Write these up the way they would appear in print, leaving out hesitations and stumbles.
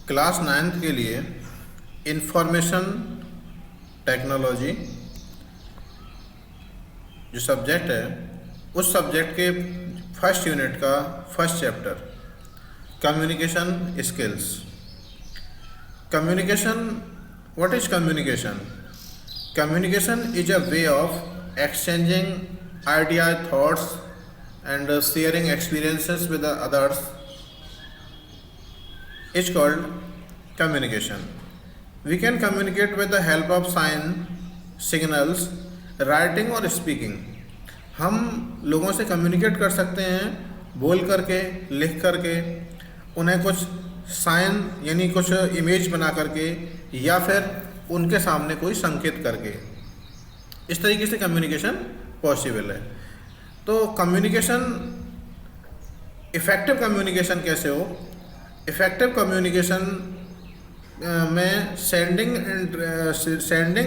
Class 9th के लिए information technology जो सब्जेक्ट है, उस सब्जेक्ट के फर्स्ट यूनिट का first chapter communication skills. Communication, what is communication? Communication is a way of exchanging idea, thoughts and sharing experiences with the others is called communication. We can communicate with the help of sign, signals, writing और speaking. हम लोगों से communicate कर सकते हैं बोल करके, लिख करके, उन्हें कुछ साइन यानी कुछ इमेज बना करके, या फिर उनके सामने कोई संकेत करके। इस तरीके से कम्युनिकेशन पॉसिबल है। तो कम्युनिकेशन, इफ़ेक्टिव कम्युनिकेशन कैसे हो? इफ़ेक्टिव कम्युनिकेशन में sending,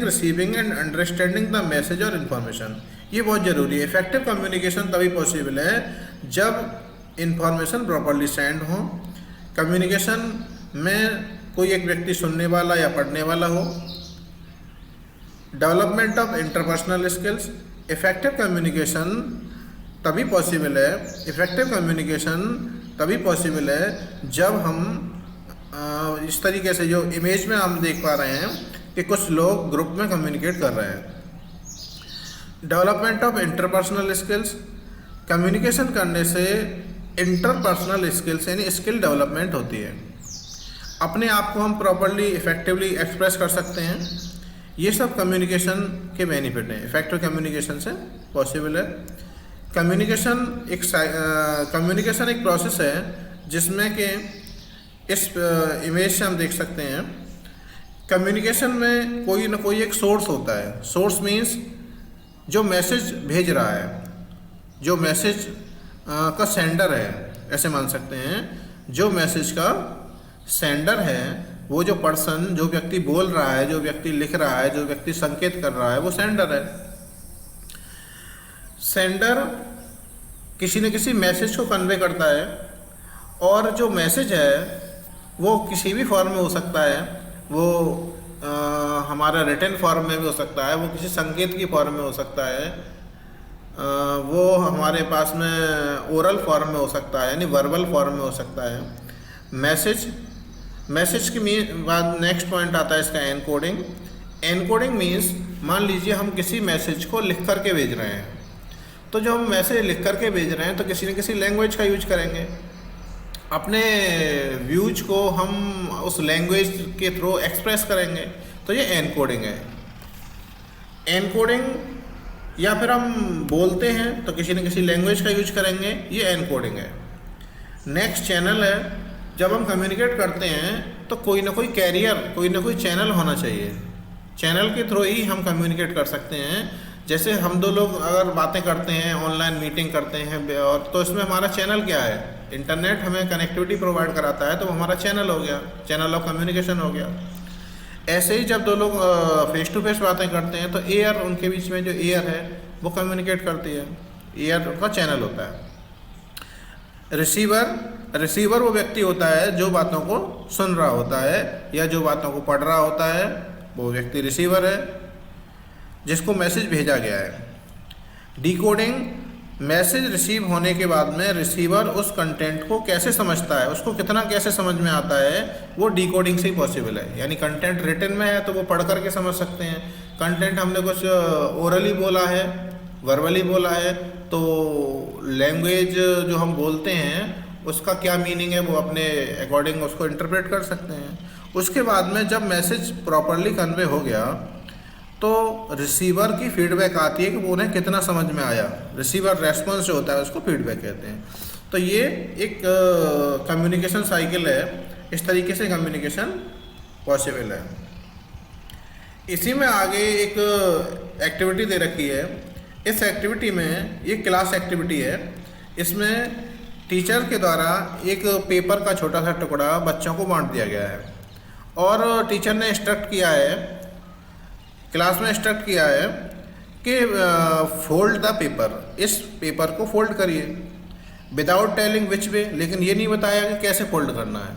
receiving end understanding the message और इन्फॉर्मेशन, ये बहुत ज़रूरी है। इफ़ेक्टिव कम्युनिकेशन तभी पॉसिबल है जब इन्फॉर्मेशन प्रॉपरली सेंड हो, कम्युनिकेशन में कोई एक व्यक्ति सुनने वाला या पढ़ने वाला हो। Development of interpersonal skills, effective communication तभी पॉसिबल है, इफ़ेक्टिव कम्युनिकेशन तभी पॉसिबल है जब हम इस तरीके से, जो इमेज में हम देख पा रहे हैं कि कुछ लोग ग्रुप में कम्युनिकेट कर रहे हैं। Development of interpersonal skills, communication करने से इंटरपर्सनल स्किल्स यानी स्किल डेवलपमेंट होती है। अपने आप को हम प्रॉपरली इफ़ेक्टिवली एक्सप्रेस कर सकते हैं। ये सब कम्युनिकेशन के बेनिफिट हैं, इफ़ेक्टिव कम्युनिकेशन से पॉसिबल है। कम्युनिकेशन एक प्रोसेस है जिसमें कि इस इमेज से हम देख सकते हैं, कम्युनिकेशन में कोई ना कोई एक सोर्स होता है। सोर्स मीन्स जो मैसेज भेज रहा है, जो मैसेज का सेंडर है, ऐसे मान सकते हैं। जो मैसेज का सेंडर है, वो जो पर्सन, जो व्यक्ति बोल रहा है, जो व्यक्ति लिख रहा है, जो व्यक्ति संकेत कर रहा है, वो सेंडर है। सेंडर किसी न किसी मैसेज को कन्वे करता है, और जो मैसेज है वो किसी भी फॉर्म में हो सकता है। वो हमारा रिटन फॉर्म में भी हो सकता है, वो किसी संकेत की फॉर्म में हो सकता है, वो हमारे पास में ओरल फॉर्म में हो सकता है, यानी वर्बल फॉर्म में हो सकता है। मैसेज के बाद नेक्स्ट पॉइंट आता है इसका एनकोडिंग। एनकोडिंग मीन्स, मान लीजिए हम किसी मैसेज को लिख करके भेज रहे हैं, तो जो हम मैसेज लिख करके भेज रहे हैं तो किसी न किसी लैंग्वेज का यूज करेंगे। अपने व्यूज को हम उस लैंग्वेज के थ्रू एक्सप्रेस करेंगे, तो ये एनकोडिंग है। एनकोडिंग, या फिर हम बोलते हैं तो किसी न किसी लैंग्वेज का यूज करेंगे, ये एनकोडिंग है। नेक्स्ट चैनल है। जब हम कम्युनिकेट करते हैं तो कोई ना कोई कैरियर, कोई ना कोई चैनल होना चाहिए। चैनल के थ्रू ही हम कम्युनिकेट कर सकते हैं। जैसे हम दो लोग अगर बातें करते हैं, ऑनलाइन मीटिंग करते हैं, और तो इसमें हमारा चैनल क्या है? इंटरनेट हमें कनेक्टिविटी प्रोवाइड कराता है, तो हमारा चैनल हो गया, चैनल ऑफ कम्युनिकेशन हो गया। ऐसे ही जब दो लोग फेस टू फेस बातें करते हैं तो एयर, उनके बीच में जो एयर है वो कम्युनिकेट करती है, एयर का चैनल होता है। रिसीवर वो व्यक्ति होता है जो बातों को सुन रहा होता है या जो बातों को पढ़ रहा होता है, वो व्यक्ति रिसीवर है जिसको मैसेज भेजा गया है। डिकोडिंग, मैसेज रिसीव होने के बाद में रिसीवर उस कंटेंट को कैसे समझता है, उसको कितना कैसे समझ में आता है, वो डिकोडिंग से ही पॉसिबल है। यानी कंटेंट रिटन में है तो वो पढ़ करके समझ सकते हैं। कंटेंट हमने कुछ ओरली बोला है, वर्बली बोला है, तो लैंग्वेज जो हम बोलते हैं उसका क्या मीनिंग है, वो अपने अकॉर्डिंग उसको इंटरप्रेट कर सकते हैं। उसके बाद में जब मैसेज प्रॉपरली कन्वे हो गया तो रिसीवर की फीडबैक आती है कि वो उन्हें कितना समझ में आया। रिसीवर रेस्पॉन्स जो होता है उसको फीडबैक कहते हैं। तो ये एक कम्युनिकेशन साइकिल है। इस तरीके से कम्युनिकेशन पॉसिबल है। इसी में आगे एक एक्टिविटी दे रखी है। इस एक्टिविटी में, ये क्लास एक्टिविटी है, इसमें टीचर के द्वारा एक पेपर का छोटा सा टुकड़ा बच्चों को बांट दिया गया है, और टीचर ने इंस्ट्रक्ट किया है, क्लास में इंस्ट्रक्ट किया है कि फोल्ड द पेपर, इस पेपर को फोल्ड करिए, विदाउट टेलिंग विच वे, लेकिन ये नहीं बताया कि कैसे फोल्ड करना है।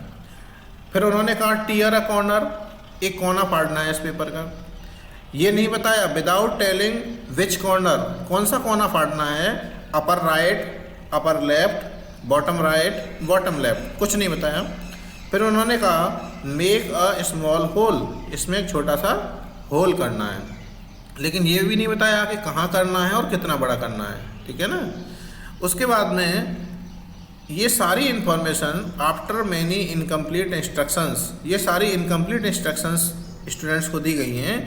फिर उन्होंने कहा टीयर अ कॉर्नर, एक कोना फाड़ना है इस पेपर का। ये नहीं बताया विदाउट टेलिंग विच कॉर्नर, कौन सा कोना फाड़ना है, upper right, upper left, bottom right, bottom left, कुछ नहीं बताया। फिर उन्होंने कहा मेक अ स्मॉल होल, इसमें एक छोटा सा होल करना है, लेकिन ये भी नहीं बताया कि कहाँ करना है और कितना बड़ा करना है, ठीक है ना। उसके बाद में ये सारी information after many incomplete instructions, ये सारी इनकम्प्लीट इंस्ट्रक्शंस स्टूडेंट्स को दी गई हैं।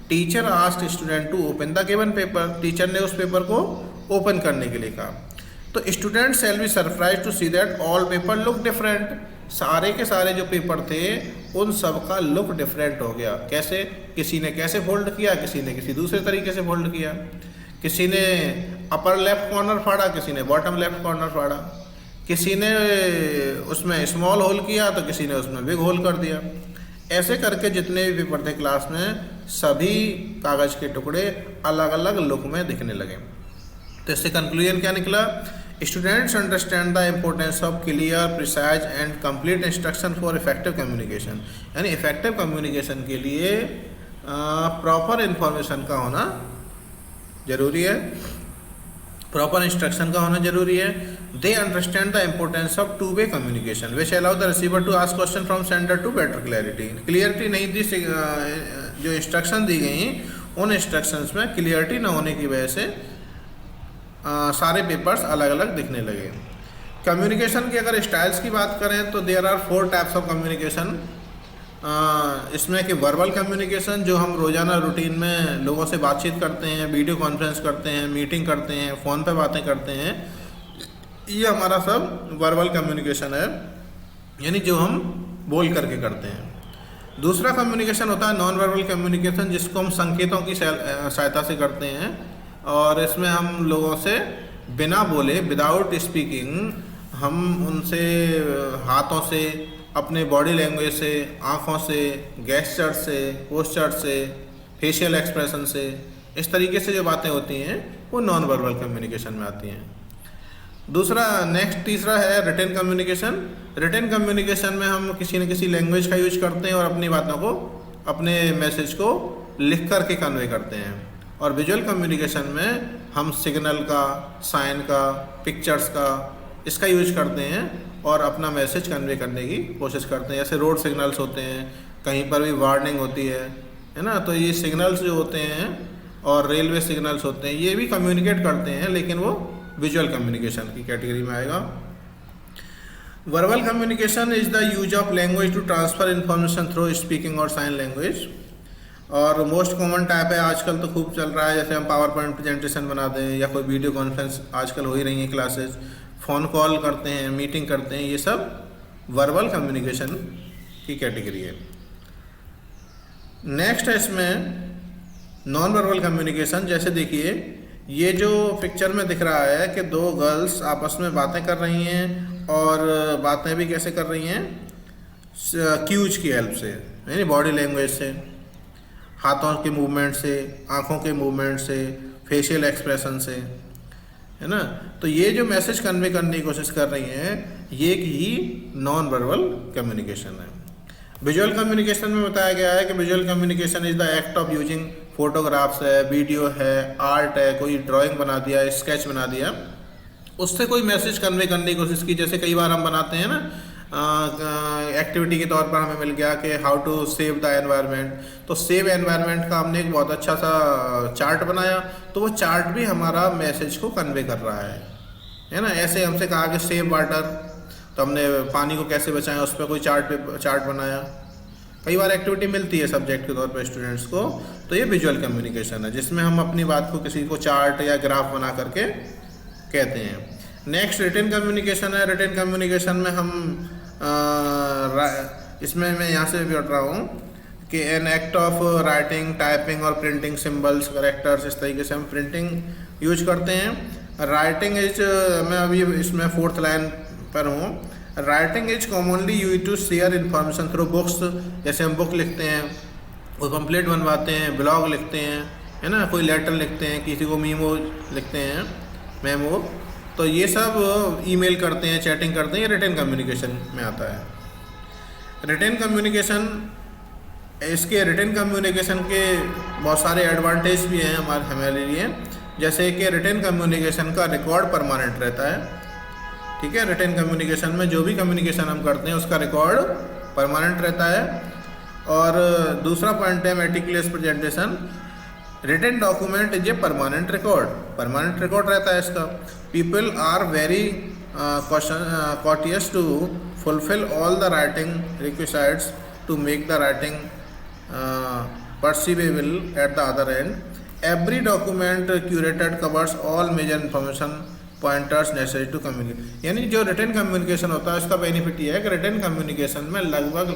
Teacher asked student to open the given paper, teacher ने उस पेपर को ओपन करने के लिए कहा। तो student shall be surprise to see that all paper look different, सारे के सारे जो पेपर थे उन सब का लुक डिफरेंट हो गया। कैसे, किसी ने कैसे फोल्ड किया, किसी ने किसी दूसरे तरीके से फोल्ड किया, किसी ने अपर लेफ्ट कॉर्नर फाड़ा, किसी ने बॉटम लेफ्ट कॉर्नर फाड़ा, किसी ने उसमें स्मॉल होल किया तो किसी ने उसमें बिग होल कर दिया। ऐसे करके जितने भी पेपर थे क्लास में सभी कागज़ के टुकड़े अलग अलग लुक में दिखने लगे। तो इससे कंक्लूजन क्या निकला, students understand the importance of clear, precise and complete instruction for effective communication, यानी इफेक्टिव कम्युनिकेशन के लिए प्रॉपर इन्फॉर्मेशन का होना जरूरी है, प्रॉपर इंस्ट्रक्शन का होना जरूरी है। They understand the importance of two way communication which allow the receiver to ask question from sender to better clarity, clarity नहीं थी, जो इंस्ट्रक्शन दी गई उन इंस्ट्रक्शंस में क्लियरिटी न होने की वजह से सारे पेपर्स अलग अलग दिखने लगे। कम्युनिकेशन की अगर स्टाइल्स की बात करें तो there are 4 types of communication. इसमें कि वर्बल कम्युनिकेशन जो हम रोज़ाना रूटीन में लोगों से बातचीत करते हैं, वीडियो कॉन्फ्रेंस करते हैं, मीटिंग करते हैं, फ़ोन पे बातें करते हैं, ये हमारा सब वर्बल कम्युनिकेशन है, यानी जो हम बोल करके करते हैं। दूसरा कम्युनिकेशन होता है नॉन वर्बल कम्युनिकेशन, जिसको हम संकेतों की सहायता से करते हैं, और इसमें हम लोगों से बिना बोले, विदाउट स्पीकिंग, हम उनसे हाथों से, अपने बॉडी लैंग्वेज से, आँखों से, गेस्चर से, पोस्चर से, फेशियल एक्सप्रेशन से, इस तरीके से जो बातें होती हैं वो नॉन वर्बल कम्युनिकेशन में आती हैं। तीसरा है रिटन कम्युनिकेशन। रिटन कम्युनिकेशन में हम किसी न किसी लैंग्वेज का यूज करते हैं और अपनी बातों को, अपने मैसेज को लिख कर के कन्वे करते हैं। और विजुअल कम्युनिकेशन में हम सिग्नल का, साइन का, पिक्चर्स का, इसका यूज करते हैं और अपना मैसेज कन्वे करने की कोशिश करते हैं। जैसे रोड सिग्नल्स होते हैं, कहीं पर भी वार्निंग होती है ना, तो ये सिग्नल्स जो होते हैं और रेलवे सिग्नल्स होते हैं, ये भी कम्युनिकेट करते हैं, लेकिन वो विजुअल कम्युनिकेशन की कैटेगरी में आएगा। Verbal communication is the use of language to transfer information through speaking और साइन लैंग्वेज, और मोस्ट कॉमन टाइप है, आजकल तो खूब चल रहा है, जैसे हम पावर पॉइंट प्रेजेंटेशन बना दें या कोई वीडियो कॉन्फ्रेंस आजकल हो ही रही है क्लासेस, फ़ोन कॉल करते हैं, मीटिंग करते हैं, ये सब वर्बल कम्युनिकेशन की कैटेगरी है। नेक्स्ट है इसमें नॉन वर्बल कम्युनिकेशन। जैसे देखिए ये जो पिक्चर में दिख रहा है कि 2 गर्ल्स आपस में बातें कर रही हैं, और बातें भी कैसे कर रही हैं, क्यूज की हेल्प से, यानी बॉडी लैंग्वेज से, हाथों के मूवमेंट से, आँखों के मूवमेंट से, फेशियल एक्सप्रेशन से, है ना। तो ये जो मैसेज कन्वे करने की कोशिश कर रही हैं, ये ही नॉन वर्बल कम्युनिकेशन है। विजुअल कम्युनिकेशन में बताया गया है कि visual communication is the act of using photographs है, वीडियो है, आर्ट है, कोई ड्राइंग बना दिया, स्केच बना दिया, उससे कोई मैसेज कन्वे करने की कोशिश की। जैसे कई बार हम बनाते हैं ना, एक्टिविटी के तौर पर हमें मिल गया कि how to save the environment, तो सेव एनवायरनमेंट का हमने एक बहुत अच्छा सा चार्ट बनाया, तो वो चार्ट भी हमारा मैसेज को कन्वे कर रहा है ना। ऐसे हमसे कहा कि सेव वाटर, तो हमने पानी को कैसे बचाएं उस पर कोई चार्ट बनाया। कई बार एक्टिविटी मिलती है सब्जेक्ट के तौर पर स्टूडेंट्स को, तो ये विजुअल कम्युनिकेशन है, जिसमें हम अपनी बात को किसी को चार्ट या ग्राफ बना करके कहते हैं। नेक्स्ट रिटन कम्युनिकेशन है। रिटन कम्युनिकेशन में हम इसमें मैं यहाँ से भी पढ़ रहा हूँ कि an act of writing, typing और प्रिंटिंग सिंबल्स, करेक्टर्स, इस तरीके से हम प्रिंटिंग यूज करते हैं। राइटिंग इज, मैं अभी इसमें 4th लाइन पर हूँ। Writing is commonly use to share information through books, जैसे हम बुक लिखते हैं, कोई पम्पलेट बनवाते हैं, ब्लॉग लिखते हैं, है ना, कोई लेटर लिखते हैं, किसी को मीमो लिखते हैं, मेमो, तो ये सब ईमेल करते हैं, चैटिंग करते हैं, ये रिटन कम्युनिकेशन में आता है। रिटन कम्युनिकेशन, इसके रिटन कम्युनिकेशन के बहुत सारे एडवांटेज भी हैं हमारे लिए। जैसे कि रिटन कम्युनिकेशन का रिकॉर्ड परमानेंट रहता है, ठीक है। रिटन कम्युनिकेशन में जो भी कम्युनिकेशन हम करते हैं उसका रिकॉर्ड परमानेंट रहता है। और दूसरा पॉइंट है meticulous presentation. Written document is a permanent record, permanent record रहता है इसका। People are very cautious to fulfil all the writing requisites to make the writing perceivable at the other end. Every document curated covers all major information pointers necessary to communicate। यानी जो written communication होता है उसका benefit ये है कि written communication में लगभग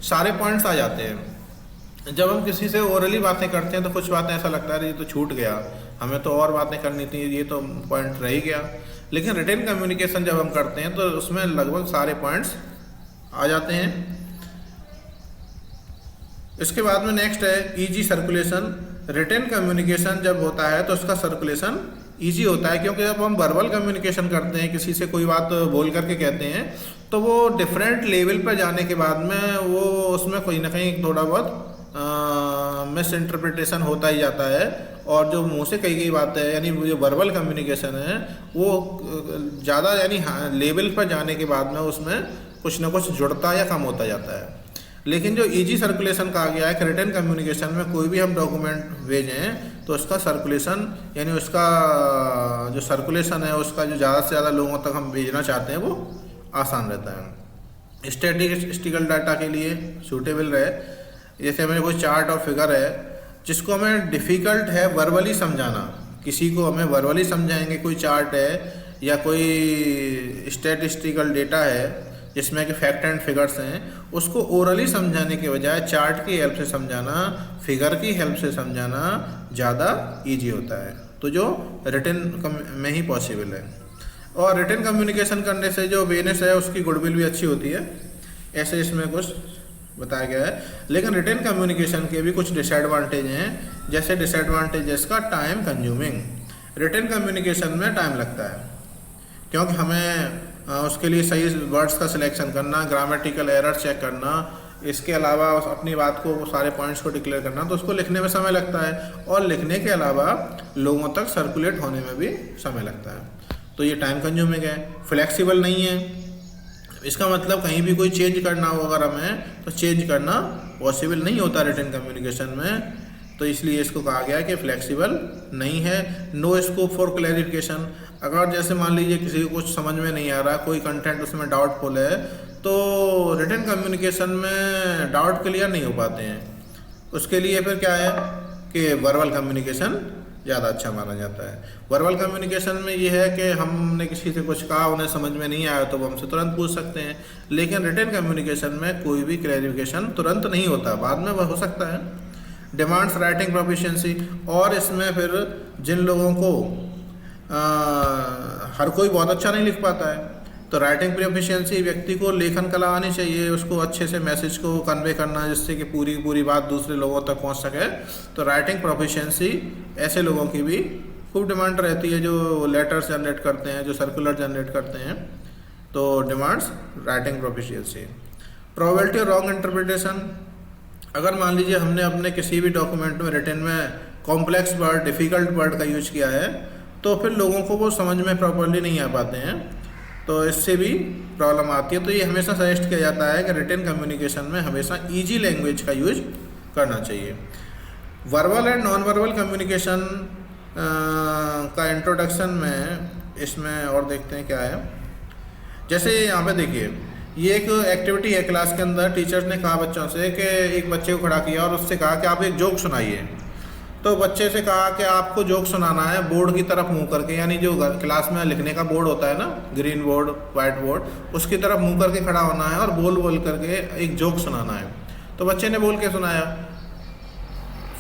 सारे पॉइंट्स आ जाते हैं। जब हम किसी से ओरली बातें करते हैं तो कुछ बातें ऐसा लगता है ये तो छूट गया, हमें तो और बातें करनी थी, ये तो पॉइंट रह ही गया। लेकिन रिटन कम्युनिकेशन जब हम करते हैं तो उसमें लगभग सारे पॉइंट्स आ जाते हैं। इसके बाद में नेक्स्ट है इजी सर्कुलेशन। रिटन कम्युनिकेशन जब होता है तो उसका सर्कुलेशन इजी होता है, क्योंकि जब हम वर्बल कम्युनिकेशन करते हैं, किसी से कोई बात बोल करके कहते हैं, तो वो डिफरेंट लेवल पर जाने के बाद में वो उसमें कहीं ना कहीं थोड़ा बहुत मिस इंटरप्रिटेशन होता ही जाता है। और जो मुंह से कही गई बात है यानी जो वर्बल कम्युनिकेशन है वो ज़्यादा यानी लेवल पर जाने के बाद में उसमें कुछ ना कुछ जुड़ता या कम होता जाता है। लेकिन जो इजी सर्कुलेशन कहा गया है कि रिटन कम्युनिकेशन में कोई भी हम डॉक्यूमेंट भेजें तो उसका सर्कुलेशन यानी उसका जो सर्कुलेशन है उसका जो ज़्यादा से ज़्यादा लोगों तक हम भेजना चाहते हैं वो आसान रहता है। स्टैटिस्टिकल डाटा के लिए सूटेबल रहे, जैसे हमें कोई चार्ट और फिगर है जिसको हमें डिफ़िकल्ट है वर्बली समझाना, किसी को हमें वर्बली समझाएंगे, कोई चार्ट है या कोई स्टैटिस्टिकल डेटा है जिसमें कि फैक्ट एंड फिगर्स हैं, उसको ओरली समझाने के बजाय चार्ट की हेल्प से समझाना, फिगर की हेल्प से समझाना ज़्यादा इजी होता है। तो जो रिटन में ही पॉसिबल है। और रिटन कम्युनिकेशन करने से जो बेनेस है उसकी गुडविल भी अच्छी होती है, ऐसे इसमें कुछ बताया गया है। लेकिन रिटन कम्युनिकेशन के भी कुछ डिसएडवांटेज हैं, जैसे डिसएडवांटेजेस का टाइम कंज्यूमिंग। रिटन कम्युनिकेशन में टाइम लगता है क्योंकि हमें उसके लिए सही वर्ड्स का सिलेक्शन करना, ग्रामेटिकल एरर चेक करना, इसके अलावा अपनी बात को सारे पॉइंट्स को डिक्लेयर करना, तो उसको लिखने में समय लगता है। और लिखने के अलावा लोगों तक सर्कुलेट होने में भी समय लगता है, तो ये टाइम कंज्यूमिंग है। फ्लेक्सिबल नहीं है, इसका मतलब कहीं भी कोई चेंज करना हो अगर हमें तो चेंज करना पॉसिबल नहीं होता रिटन कम्युनिकेशन में, तो इसलिए इसको कहा गया है कि फ्लेक्सिबल नहीं है। No scope for clarification. अगर जैसे मान लीजिए किसी को कुछ समझ में नहीं आ रहा, कोई कंटेंट उसमें डाउटफुल है, तो रिटन कम्युनिकेशन में डाउट क्लियर नहीं हो पाते हैं। उसके लिए फिर क्या है कि वर्बल कम्युनिकेशन ज़्यादा अच्छा माना जाता है। वर्बल कम्युनिकेशन में ये है कि हमने किसी से कुछ कहा, उन्हें समझ में नहीं आया तो वो हमसे तुरंत पूछ सकते हैं। लेकिन रिटन कम्युनिकेशन में कोई भी क्लैरिफिकेशन तुरंत नहीं होता, बाद में वह हो सकता है। डिमांड्स राइटिंग प्रोफिशिएंसी, और इसमें फिर जिन लोगों को हर कोई बहुत अच्छा नहीं लिख पाता है, तो राइटिंग प्रोफिशिएंसी व्यक्ति को लेखन कला आनी चाहिए, उसको अच्छे से मैसेज को कन्वे करना जिससे कि पूरी बात दूसरे लोगों तक पहुंच सके। तो राइटिंग प्रोफिशिएंसी ऐसे लोगों की भी खूब डिमांड रहती है जो लेटर्स जनरेट करते हैं, जो सर्कुलर जनरेट करते हैं, तो डिमांड्स राइटिंग प्रोफिशिएंसी। प्रोबेबिलिटी और रॉन्ग इंटरप्रिटेशन। अगर मान लीजिए हमने अपने किसी भी डॉक्यूमेंट में रिटन में कॉम्प्लेक्स वर्ड, डिफ़िकल्ट वर्ड का यूज किया है, तो फिर लोगों को वो समझ में प्रॉपर्ली नहीं आ पाते हैं, तो इससे भी प्रॉब्लम आती है। तो ये हमेशा सजेस्ट किया जाता है कि रिटन कम्युनिकेशन में हमेशा ईजी लैंग्वेज का यूज करना चाहिए। Verbal and non verbal communication का इंट्रोडक्शन में इसमें और देखते हैं क्या है। जैसे यहाँ पे देखिए, ये एक एक्टिविटी है क्लास के अंदर, टीचर्स ने कहा बच्चों से कि एक बच्चे को खड़ा किया और उससे कहा कि आप एक जोक सुनाइए। तो बच्चे से कहा कि आपको जोक सुनाना है बोर्ड की तरफ मुंह करके, यानी जो क्लास में लिखने का बोर्ड होता है ना, ग्रीन बोर्ड, वाइट बोर्ड, उसकी तरफ मुंह करके खड़ा होना है और बोल करके एक जोक सुनाना है। तो बच्चे ने बोल के सुनाया।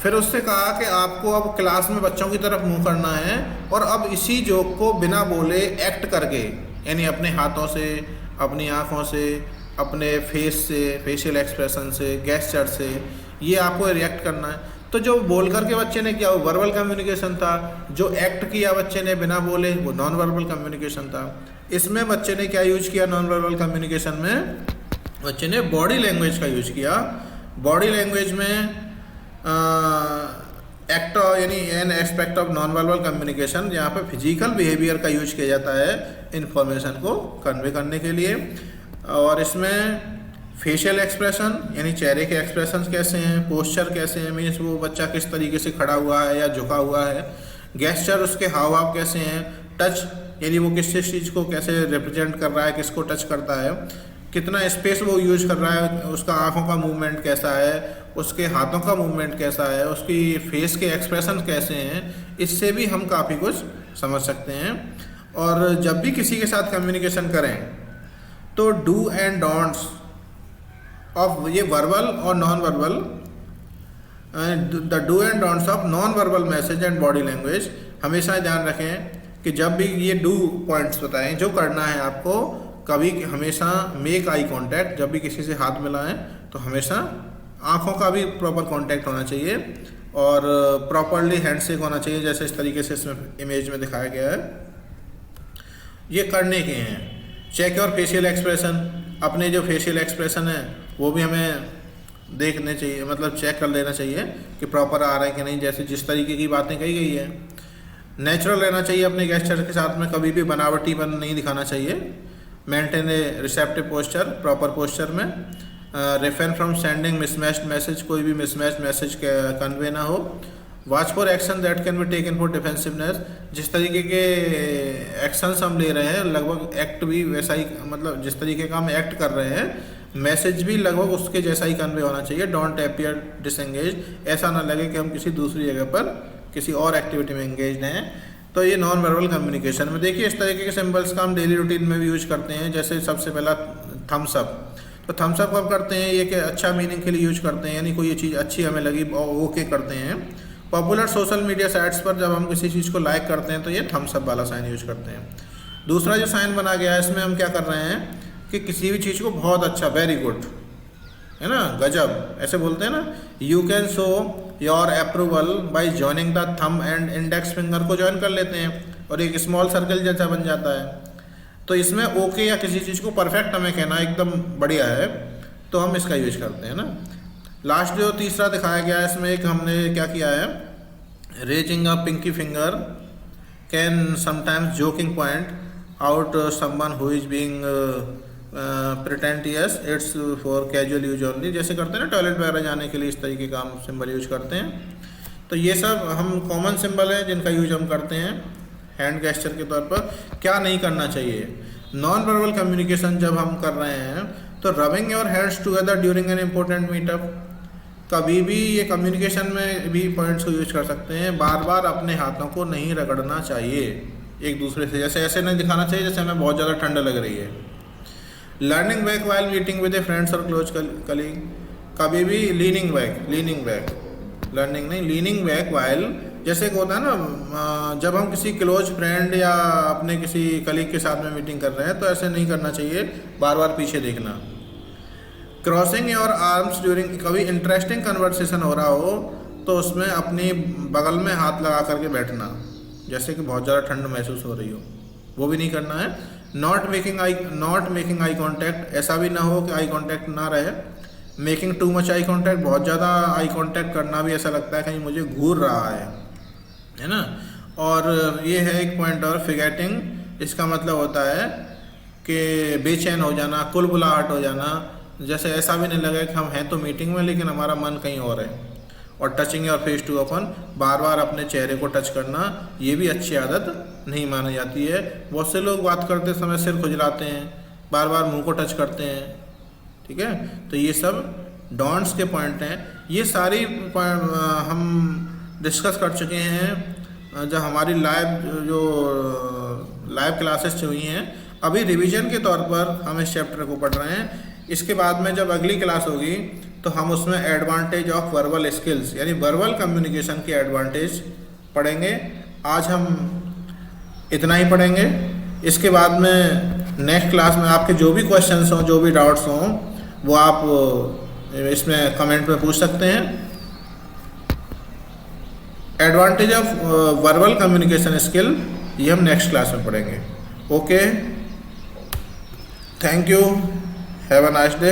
फिर उससे कहा कि आपको अब क्लास में बच्चों की तरफ मुंह करना है और अब इसी जोक को बिना बोले एक्ट करके, यानी अपने हाथों से, अपनी आँखों से, अपने फेस से, फेशियल एक्सप्रेशन से, गेस्चर से, ये आपको रिएक्ट करना है। तो जो बोल करके बच्चे ने किया वो वर्बल कम्युनिकेशन था, जो एक्ट किया बच्चे ने बिना बोले वो नॉन वर्बल कम्युनिकेशन था। इसमें बच्चे ने क्या यूज किया नॉन वर्बल कम्युनिकेशन में बच्चे ने बॉडी लैंग्वेज का यूज किया। बॉडी लैंग्वेज में एक्ट यानी an aspect of non verbal communication, यहाँ पे फिजिकल बिहेवियर का यूज किया जाता है इन्फॉर्मेशन को कन्वे करने के लिए। और इसमें फेशियल एक्सप्रेशन यानी चेहरे के एक्सप्रेशन कैसे हैं, पोस्चर कैसे हैं, मीन्स वो बच्चा किस तरीके से खड़ा हुआ है या झुका हुआ है, गेस्चर उसके हाव भाव कैसे हैं, टच यानी वो किस चीज़ को कैसे रिप्रेजेंट कर रहा है, किसको टच करता है, कितना स्पेस वो यूज कर रहा है, उसका आंखों का मूवमेंट कैसा है, उसके हाथों का मूवमेंट कैसा है, उसकी फेस के एक्सप्रेशन कैसे हैं, इससे भी हम काफ़ी कुछ समझ सकते हैं। और जब भी किसी के साथ कम्युनिकेशन करें तो डू एंड डोंट्स ऑफ ये वर्बल और non verbal, the do and don'ts of non verbal message and body language, हमेशा ध्यान रखें कि जब भी ये डू पॉइंट्स बताएं जो करना है आपको, कभी हमेशा मेक आई कांटेक्ट, जब भी किसी से हाथ मिलाएं तो हमेशा आंखों का भी प्रॉपर कांटेक्ट होना चाहिए और प्रॉपरली हैंडशेक होना चाहिए, जैसे इस तरीके से इसमें इमेज में दिखाया गया है। ये करने के हैं। चेक योर फेशियल एक्सप्रेशन, अपने जो फेशियल एक्सप्रेशन है वो भी हमें देखने चाहिए, मतलब चेक कर लेना चाहिए कि प्रॉपर आ रहा है कि नहीं, जैसे जिस तरीके की बातें कही गई है। नेचुरल रहना चाहिए अपने गेस्चर के साथ में, कभी भी बनावटीपन नहीं दिखाना चाहिए। मेंटेन ए रिसेप्टिव पोस्चर, प्रॉपर पोस्चर में। रिफरेन फ्रॉम सेंडिंग मिसमैच्ड मैसेज, कोई भी मिसमैच्ड मैसेज कन्वे ना हो। Watch for action that can be taken for defensiveness, जिस तरीके के एक्शंस हम ले रहे हैं लगभग एक्ट भी वैसा ही, मतलब जिस तरीके का हम एक्ट कर रहे हैं मैसेज भी लगभग उसके जैसा ही कन्वे होना चाहिए। डोंट अपीयर डिसएंगेज, ऐसा ना लगे कि हम किसी दूसरी जगह पर किसी और एक्टिविटी में एंगेज हैं। तो ये नॉन वर्बल कम्युनिकेशन में देखिए इस तरीके के सिंबल्स का हम डेली रूटीन में भी यूज करते हैं। जैसे सबसे पहला थम्स अप, तो थम्स अप कब करते हैं, ये कि अच्छा मीनिंग के लिए यूज करते हैं, यानी कोई ये चीज़ अच्छी हमें लगी ओके करते हैं। पॉपुलर सोशल मीडिया साइट्स पर जब हम किसी चीज़ को लाइक करते हैं तो ये थम्स अप वाला साइन यूज करते हैं। दूसरा जो साइन बना गया है इसमें हम क्या कर रहे हैं कि किसी भी चीज़ को बहुत अच्छा, वेरी गुड, है ना, गजब ऐसे बोलते हैं ना। You can show your approval bye joining the thumb and index finger को ज्वाइन कर लेते हैं और एक स्मॉल सर्कल जैसा बन जाता है। तो इसमें ओके या किसी चीज़ को परफेक्ट हमें कहना एकदम बढ़िया है तो हम इसका यूज करते हैं ना। लास्ट जो तीसरा दिखाया गया है इसमें एक हमने क्या किया है, raising a pinky finger can sometimes joking point out someone who is being pretentious, it's for casual use only, जैसे करते हैं ना टॉयलेट वगैरह जाने के लिए इस तरीके का हम सिंबल यूज करते हैं। तो ये सब हम कॉमन सिंबल है जिनका यूज हम करते हैं हैंड गेस्चर के तौर पर। क्या नहीं करना चाहिए, नॉन वर्बल कम्युनिकेशन जब हम कर रहे हैं तो rubbing your hands together during an important meetup, कभी भी ये कम्युनिकेशन में भी पॉइंट्स को यूज कर सकते हैं। बार बार अपने हाथों को नहीं रगड़ना चाहिए एक दूसरे से, जैसे ऐसे नहीं दिखाना चाहिए जैसे हमें बहुत ज़्यादा ठंड लग रही है। Learning back while meeting with A friends और क्लोज कलीग, कभी भी लीनिंग बैक, लर्निंग नहीं, लीनिंग बैक वाइल, जैसे कि होता है ना जब हम किसी क्लोज फ्रेंड या अपने किसी कलीग के साथ में मीटिंग कर रहे हैं तो ऐसे नहीं करना चाहिए, बार बार पीछे देखना। क्रॉसिंग योर आर्म्स ड्यूरिंग, कभी इंटरेस्टिंग कन्वर्सेशन हो रहा हो तो उसमें अपनी बगल में हाथ लगा करके बैठना, जैसे कि बहुत ज़्यादा ठंड महसूस हो रही हो, वो भी नहीं करना है। नॉट मेकिंग आई कॉन्टैक्ट, ऐसा भी ना हो कि आई कॉन्टैक्ट ना रहे। Making too much eye contact, बहुत ज़्यादा आई कॉन्टैक्ट करना भी ऐसा लगता है कहीं मुझे घूर रहा है ना। और ये है एक पॉइंट और, फिगेटिंग, इसका मतलब होता है कि बेचैन हो जाना, कुलबुलाहट हो जाना, जैसे ऐसा भी नहीं लगे कि हम हैं तो मीटिंग में लेकिन हमारा मन कहीं और है। और touching your face to open, बार बार अपने चेहरे को टच करना, ये भी अच्छी आदत नहीं मानी जाती है। बहुत से लोग बात करते समय सिर खुजलाते हैं, बार बार मुंह को टच करते हैं, ठीक है। तो ये सब डॉन्ट्स के पॉइंट हैं। ये सारी हम डिस्कस कर चुके हैं जब हमारी लाइव क्लासेस हुई हैं। अभी रिवीजन के तौर पर हम इस चैप्टर को पढ़ रहे हैं। इसके बाद में जब अगली क्लास होगी तो हम उसमें एडवांटेज ऑफ वर्बल स्किल्स यानी वर्बल कम्युनिकेशन के एडवांटेज पढ़ेंगे। आज हम इतना ही पढ़ेंगे। इसके बाद में नेक्स्ट क्लास में आपके जो भी क्वेश्चंस हों, जो भी डाउट्स हों, वो आप इसमें कमेंट में पूछ सकते हैं। Advantage of verbal communication skill ये हम नेक्स्ट क्लास में पढ़ेंगे। Okay, thank you. Have a nice day.